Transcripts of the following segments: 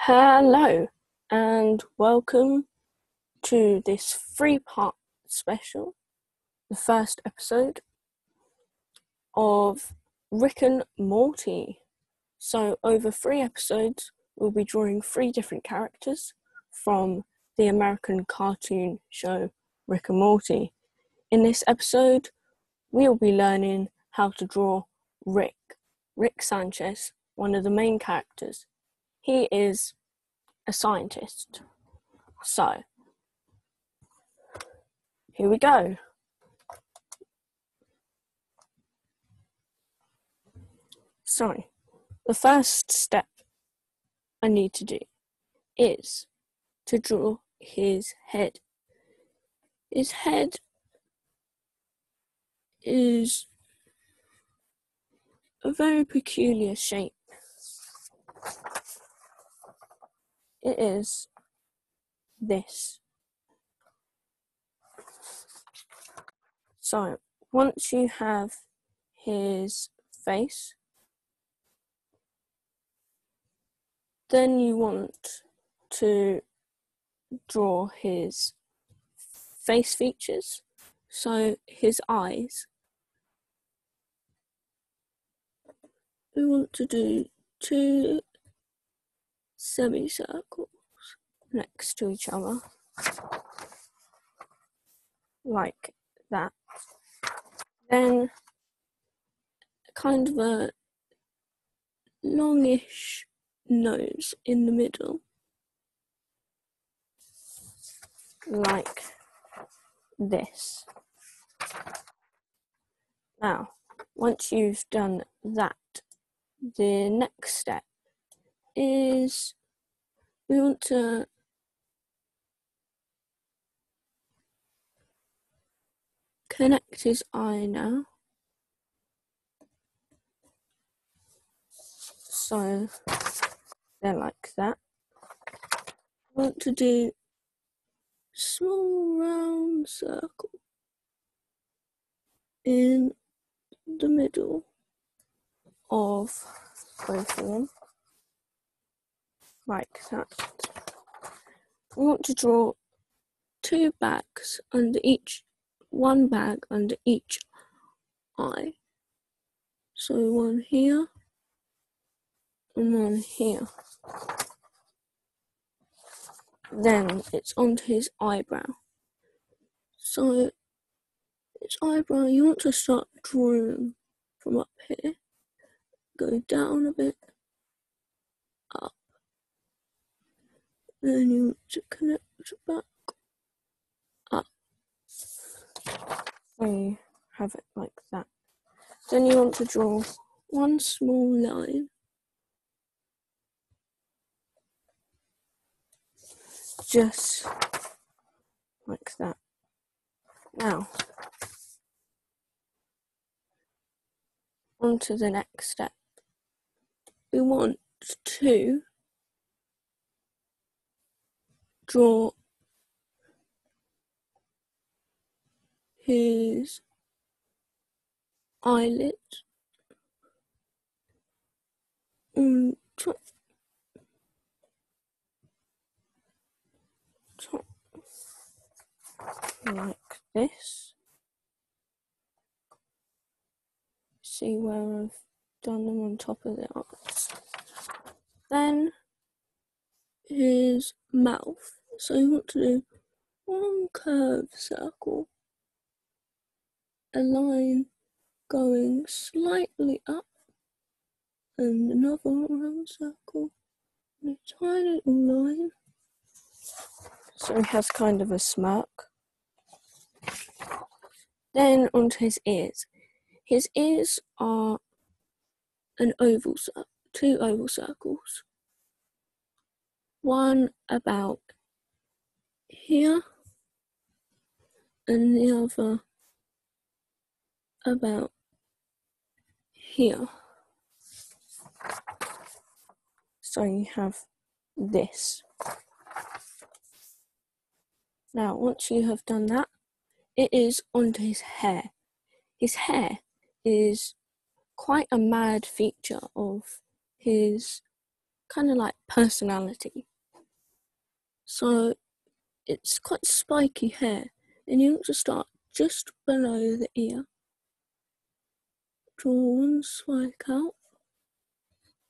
Hello and welcome to this 3-part special, the first episode of Rick and Morty. So over 3 episodes, we'll be drawing 3 different characters from the American cartoon show Rick and Morty. In this episode, we'll be learning how to draw Rick Sanchez, one of the main characters. He is a scientist. So, here we go. So, the first step I need to do is to draw his head. His head is a very peculiar shape. It is this. So, once you have his face, then you want to draw his face features. So, his eyes. We want to do 2 semicircles next to each other, like that. Then kind of a longish nose in the middle, like this. Now, once you've done that, the next step is we want to connect his eye now. So they're like that. I want to do small round circle in the middle of both of them, like that. We want to draw 2 bags under each, 1 bag under each eye. So one here and one here. Then it's onto his eyebrow. So his eyebrow, you want to start drawing from up here. Go down a bit, up. Then you want to connect back up. So you have it like that. Then you want to draw 1 small line. Just like that. Now, on to the next step. We want to draw his eyelid on top, like this. See where I've done them on top of the eyes. Then his mouth. So you want to do 1 curved circle, a line going slightly up, and another round circle, and a tiny little line. So he has kind of a smirk. Then onto his ears. His ears are 2 oval circles. One about here, and the other about here. So you have this. Now, once you have done that, it is onto his hair. His hair is quite a mad feature of his kind of like personality. So it's quite spiky hair, and you want to start just below the ear. Draw one spike out,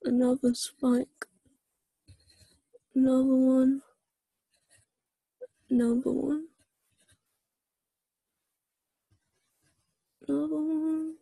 another spike, another one, another one, another one.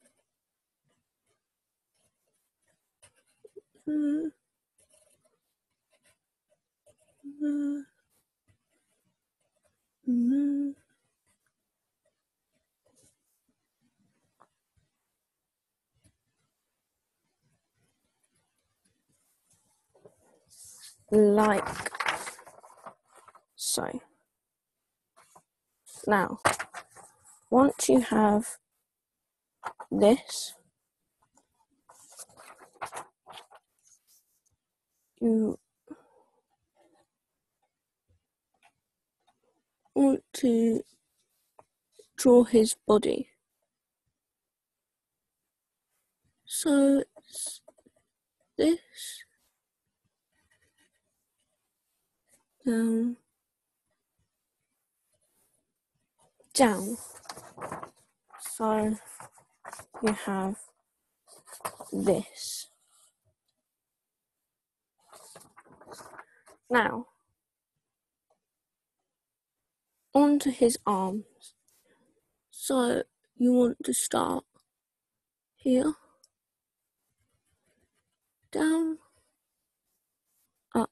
Like so. Now, once you have this, you want to draw his body. So it's this, down, down. So you have this. Now, onto his arms. So you want to start here, down, up,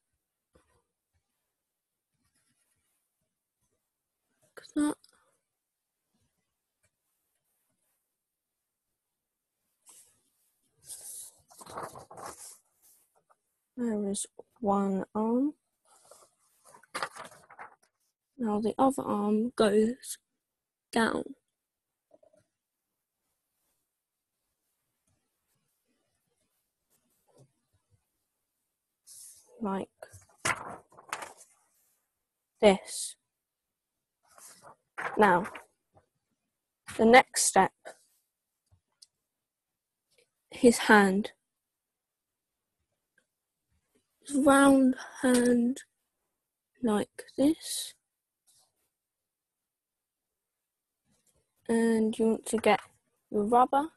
like that. There is one arm. Now the other arm goes down. Like this. Now, the next step, his hand. Round hand like this. And you want to get your rubber.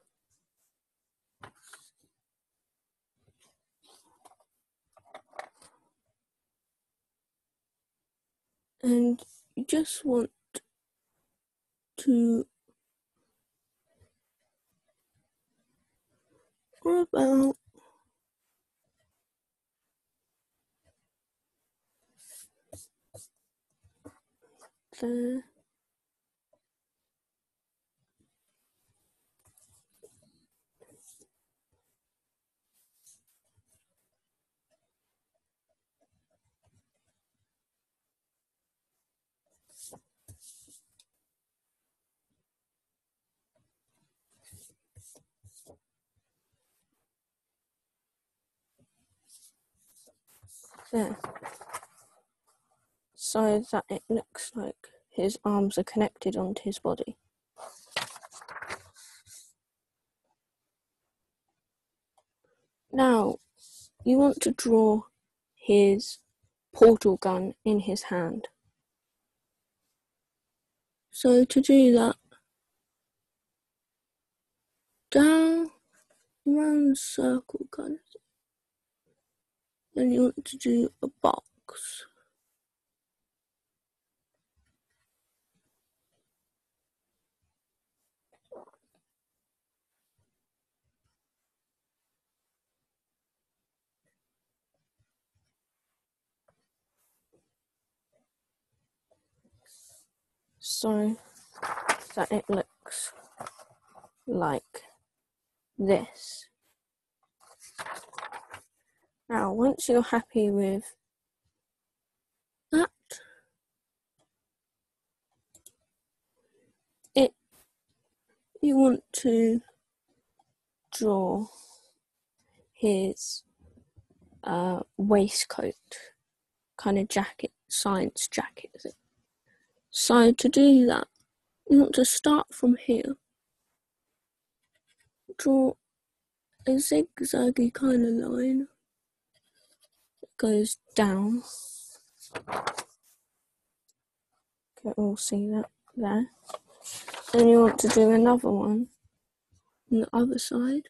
And you just want to rub out there. There. So that it looks like his arms are connected onto his body. Now, you want to draw his portal gun in his hand. So to do that, down, round circle kind of thing. Then you want to do a box. So that it looks like this. Now, once you're happy with that, you want to draw his waistcoat, kind of jacket, science jacket. So to do that, you want to start from here, draw a zigzaggy kind of line, goes down. You can all see that there. Then you want to do another one on the other side.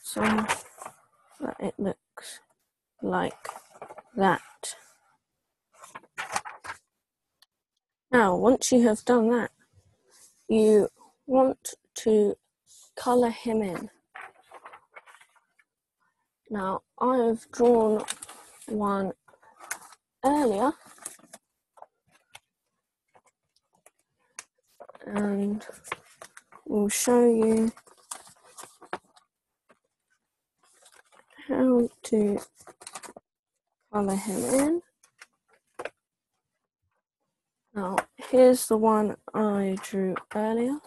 So that it looks like that. Now, once you have done that, you want to colour him in. Now, I have drawn one earlier, and we'll show you how to colour him in. Now, here's the one I drew earlier.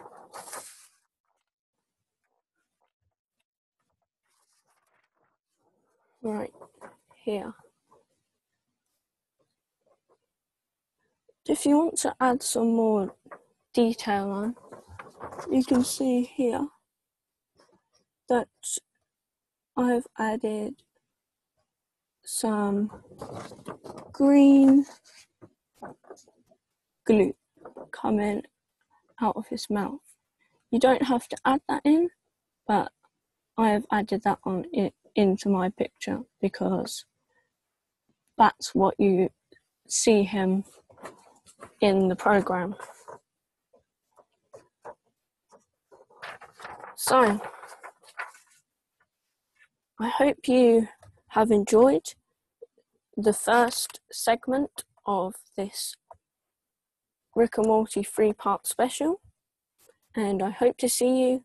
Right here. If you want to add some more detail on, you can see here that I've added some green glue coming out of his mouth. You don't have to add that in, but I have added that on into my picture because that's what you see him in the program. So, I hope you have enjoyed the first segment of this Rick and Morty 3-part special, and I hope to see you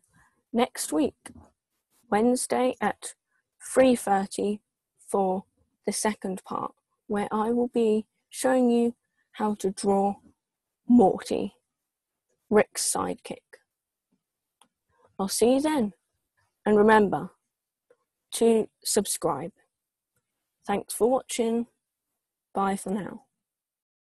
next week, Wednesday at 3:30 for the second part, where I will be showing you how to draw Morty, Rick's sidekick. I'll see you then, and remember to subscribe. Thanks for watching. Bye for now.